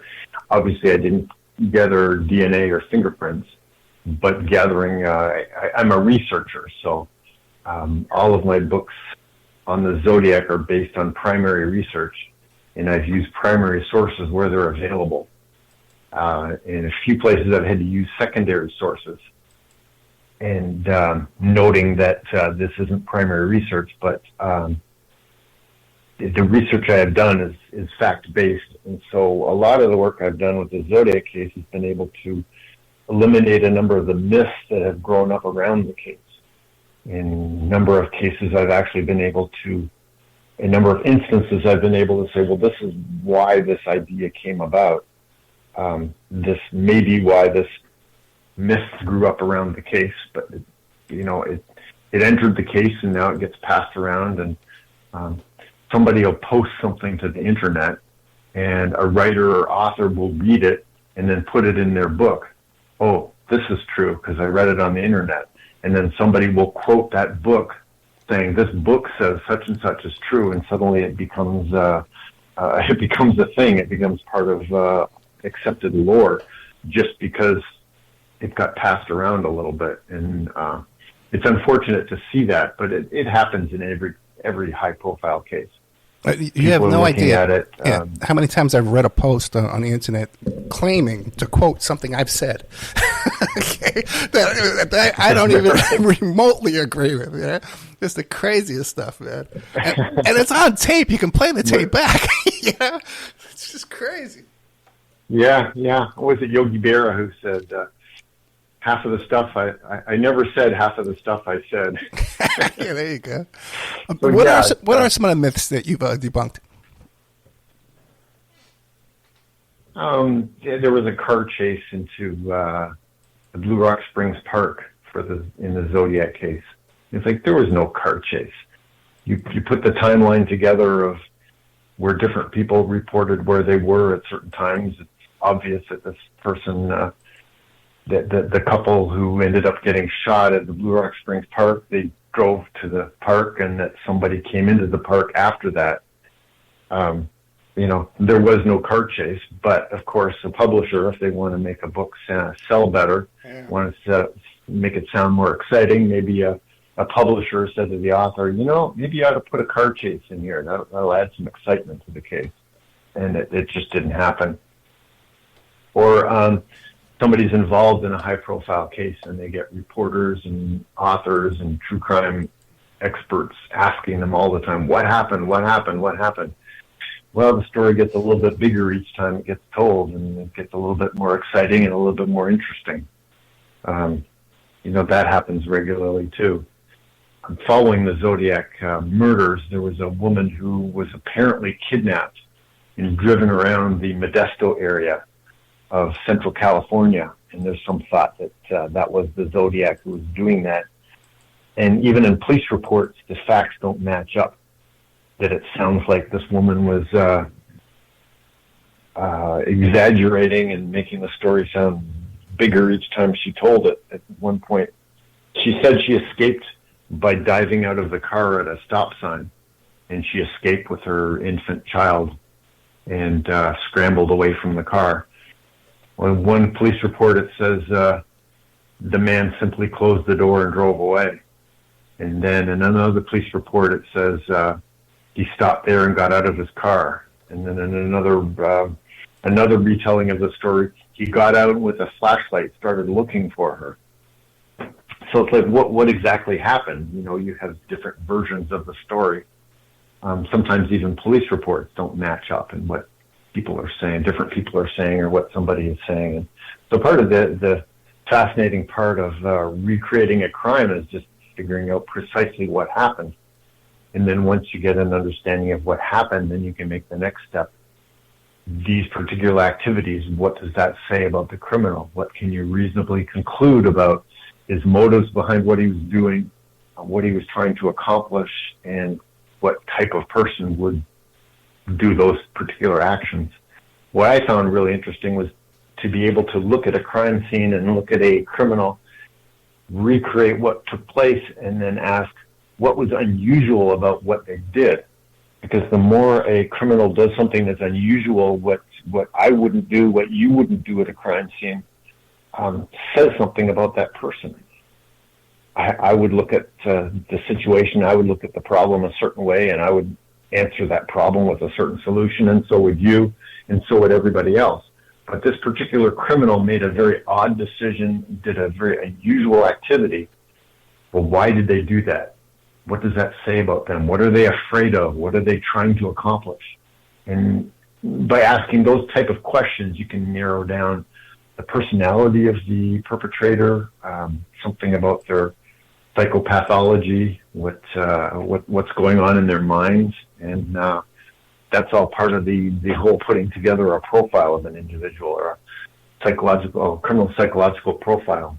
obviously I didn't gather DNA or fingerprints. But gathering, I'm a researcher, so all of my books on the Zodiac are based on primary research, and I've used primary sources where they're available. In a few places, I've had to use secondary sources. And noting that this isn't primary research, but the research I have done is fact-based. And so a lot of the work I've done with the Zodiac case has been able to eliminate a number of the myths that have grown up around the case. In a number of cases, I've actually been able to, a number of instances, I've been able to say, well, this is why this idea came about. This may be why this myth grew up around the case, but it entered the case, and now it gets passed around, and somebody will post something to the internet, and a writer or author will read it and then put it in their book. Oh, this is true because I read it on the internet. And then somebody will quote that book saying, this book says such and such is true, and suddenly it becomes a thing. It becomes part of accepted lore just because it got passed around a little bit. And it's unfortunate to see that, but it happens in every high-profile case. You have no idea at it, how many times I've read a post on the internet claiming to quote something I've said. Okay? that I don't even remotely agree with. Yeah? It's the craziest stuff, man. And it's on tape. You can play the tape back. Yeah, it's just crazy. Yeah. Was it Yogi Berra who said, half of the stuff I never said half of the stuff I said. Yeah, there you go. So, what are some of the myths that you've debunked? There was a car chase into the Blue Rock Springs Park in the Zodiac case. It's like there was no car chase. You put the timeline together of where different people reported where they were at certain times. It's obvious that this person, the couple who ended up getting shot at the Blue Rock Springs Park, they drove to the park, and that somebody came into the park after that. There was no car chase, but of course, a publisher, if they want to make a book sell better, want to make it sound more exciting, maybe a publisher said to the author, maybe you ought to put a car chase in here. That'll add some excitement to the case. And it just didn't happen. Or somebody's involved in a high-profile case, and they get reporters and authors and true crime experts asking them all the time, what happened? well, the story gets a little bit bigger each time it gets told, and it gets a little bit more exciting and a little bit more interesting. That happens regularly too. Following the Zodiac murders, there was a woman who was apparently kidnapped and driven around the Modesto area of Central California. And there's some thought that that was the Zodiac who was doing that. And even in police reports, the facts don't match up. That it sounds like this woman was exaggerating and making the story sound bigger each time she told it. At one point, she said she escaped by diving out of the car at a stop sign, and she escaped with her infant child and scrambled away from the car. On one police report, it says the man simply closed the door and drove away. And then in another police report, it says he stopped there and got out of his car. And then in another retelling of the story, he got out with a flashlight, started looking for her. So it's like, what exactly happened? You have different versions of the story. Sometimes even police reports don't match up in what people are saying, different people are saying, or what somebody is saying. And so part of the fascinating part of recreating a crime is just figuring out precisely what happened. And then once you get an understanding of what happened, then you can make the next step. These particular activities, what does that say about the criminal? What can you reasonably conclude about his motives behind what he was doing, what he was trying to accomplish, and what type of person would do those particular actions? What I found really interesting was to be able to look at a crime scene and look at a criminal, recreate what took place, and then ask what was unusual about what they did. Because the more a criminal does something that's unusual, what I wouldn't do, what you wouldn't do at a crime scene, says something about that person. I would look at the situation, I would look at the problem a certain way, and I would answer that problem with a certain solution, and so would you, and so would everybody else. But this particular criminal made a very odd decision, did a very unusual activity. Well, why did they do that? What does that say about them? What are they afraid of? What are they trying to accomplish? And by asking those type of questions, you can narrow down the personality of the perpetrator, something about their psychopathology, what's going on in their minds, and that's all part of the whole putting together a profile of an individual, or a criminal psychological profile.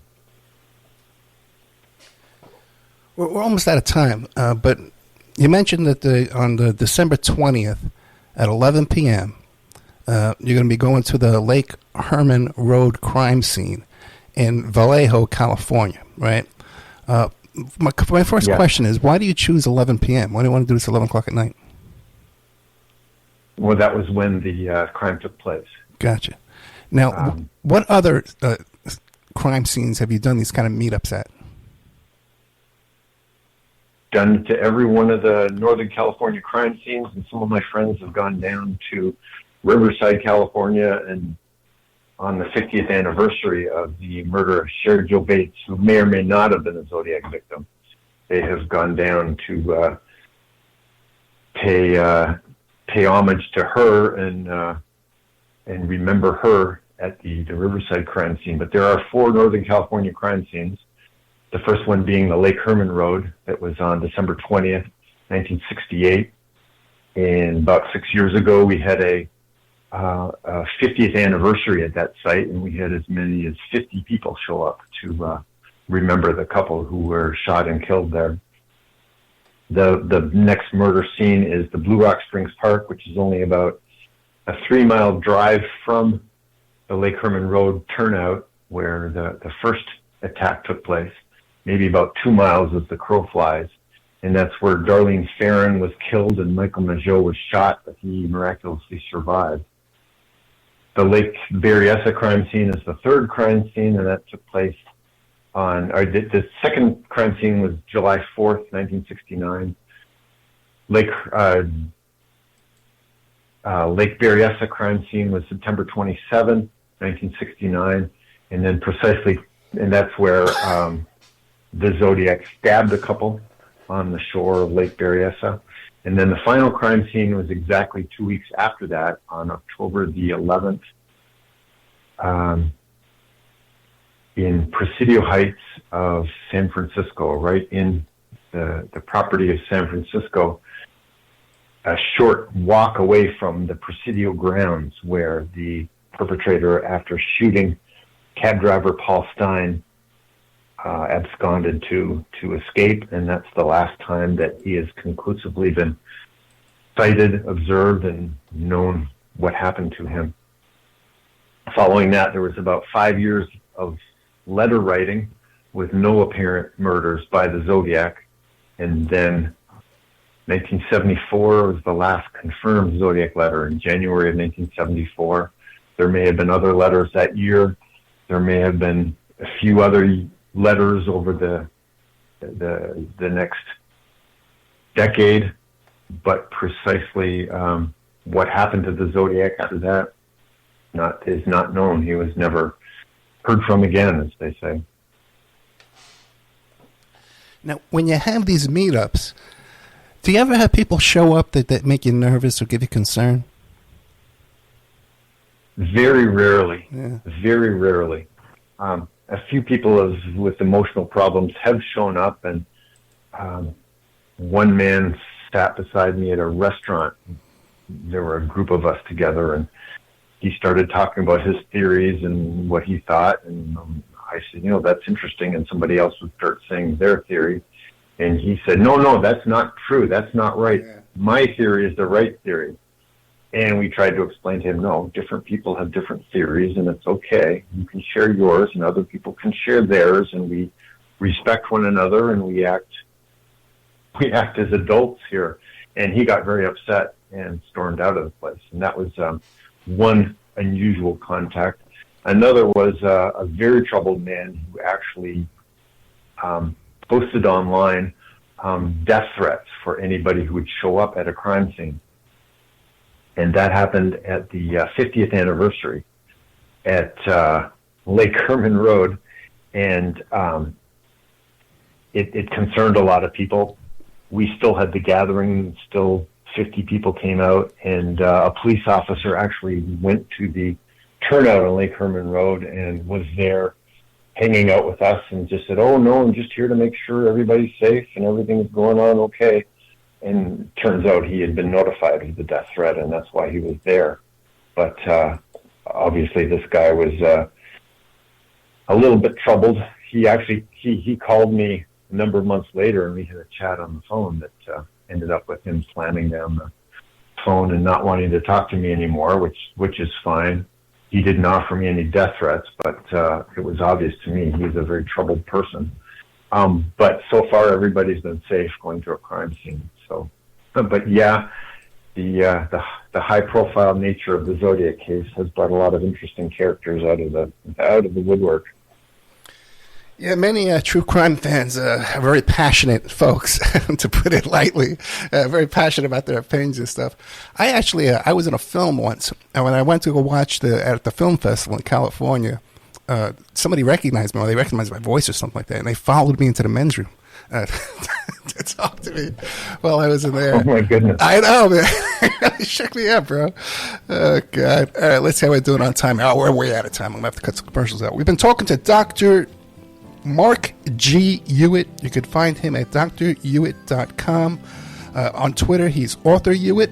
We're almost out of time, but you mentioned that on the December 20th at 11 p.m., you're going to be going to the Lake Herman Road crime scene in Vallejo, California, right? My first question is, why do you choose 11 p.m.? Why do you want to do this 11 o'clock at night? Well, that was when the crime took place. Gotcha. Now, what other crime scenes have you done these kind of meetups at? Done to every one of the Northern California crime scenes, and some of my friends have gone down to Riverside, California, and on the 50th anniversary of the murder of Sherry Jo Bates, who may or may not have been a Zodiac victim, they have gone down to pay homage to her and remember her at the Riverside crime scene. But there are 4 Northern California crime scenes. The first one being the Lake Herman Road that was on December 20th, 1968. And about 6 years ago, we had a 50th anniversary at that site, and we had as many as 50 people show up to remember the couple who were shot and killed there. The next murder scene is the Blue Rock Springs Park, which is only about a 3-mile drive from the Lake Herman Road turnout where the first attack took place, maybe about 2 miles as the crow flies. And that's where Darlene Farron was killed and Michael Mageau was shot, but he miraculously survived. The Lake Berryessa crime scene is the third crime scene, and that took place the second crime scene was July 4th, 1969. Lake Berryessa crime scene was September 27, 1969, and then and that's where the Zodiac stabbed a couple on the shore of Lake Berryessa. And then the final crime scene was exactly 2 weeks after that, on October the 11th, in Presidio Heights of San Francisco, right in the property of San Francisco, a short walk away from the Presidio grounds where the perpetrator, after shooting cab driver Paul Stein, absconded to escape, and that's the last time that he has conclusively been cited, observed, and known what happened to him. Following that, there was about 5 years of letter writing with no apparent murders by the Zodiac, and then 1974 was the last confirmed Zodiac letter in January of 1974. There may have been other letters that year. There may have been a few other letters over the next decade, but precisely what happened to the Zodiac after that is not known. He was never heard from again, as they say. Now, when you have these meetups, do you ever have people show up that make you nervous or give you concern? Very rarely. Yeah. Very rarely. A few people with emotional problems have shown up, and one man sat beside me at a restaurant. There were a group of us together, and he started talking about his theories and what he thought, and I said, that's interesting, and somebody else would start saying their theory, and he said, no, that's not true, that's not right. Yeah. My theory is the right theory. And we tried to explain to him, no, different people have different theories, and it's okay. You can share yours, and other people can share theirs, and we respect one another, and we act as adults here. And he got very upset and stormed out of the place. And that was one unusual contact. Another was a very troubled man who actually posted online death threats for anybody who would show up at a crime scene. And that happened at the 50th anniversary at Lake Herman Road. And it concerned a lot of people. We still had the gathering, still 50 people came out, and a police officer actually went to the turnout on Lake Herman Road and was there hanging out with us and just said, oh, no, I'm just here to make sure everybody's safe and everything's going on okay. And it turns out he had been notified of the death threat, and that's why he was there. But obviously this guy was a little bit troubled. He called me a number of months later, and we had a chat on the phone that ended up with him slamming down the phone and not wanting to talk to me anymore, which is fine. He didn't offer me any death threats, but it was obvious to me he's a very troubled person. But so far, everybody's been safe going to a crime scene. So, but yeah, the high-profile nature of the Zodiac case has brought a lot of interesting characters out of the woodwork. Yeah, many true crime fans are very passionate folks, to put it lightly, very passionate about their opinions and stuff. I was in a film once, and when I went to go watch at the film festival in California, somebody recognized me, or they recognized my voice or something like that, and they followed me into the men's room to talk to me while I was in there. Oh, my goodness. I know, man. It shook me up, bro. Oh, God. All right, let's see how we're doing on time. Oh, we're way out of time. I'm going to have to cut some commercials out. We've been talking to Dr. Mark G. Hewitt. You could find him at drhewitt.com. On Twitter, he's Author Hewitt.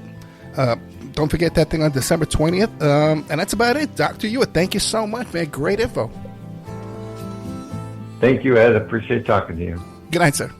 Don't forget that thing on December 20th. And that's about it. Dr. Hewitt, thank you so much, man. Great info. Thank you, Ed. I appreciate talking to you. Good night, sir.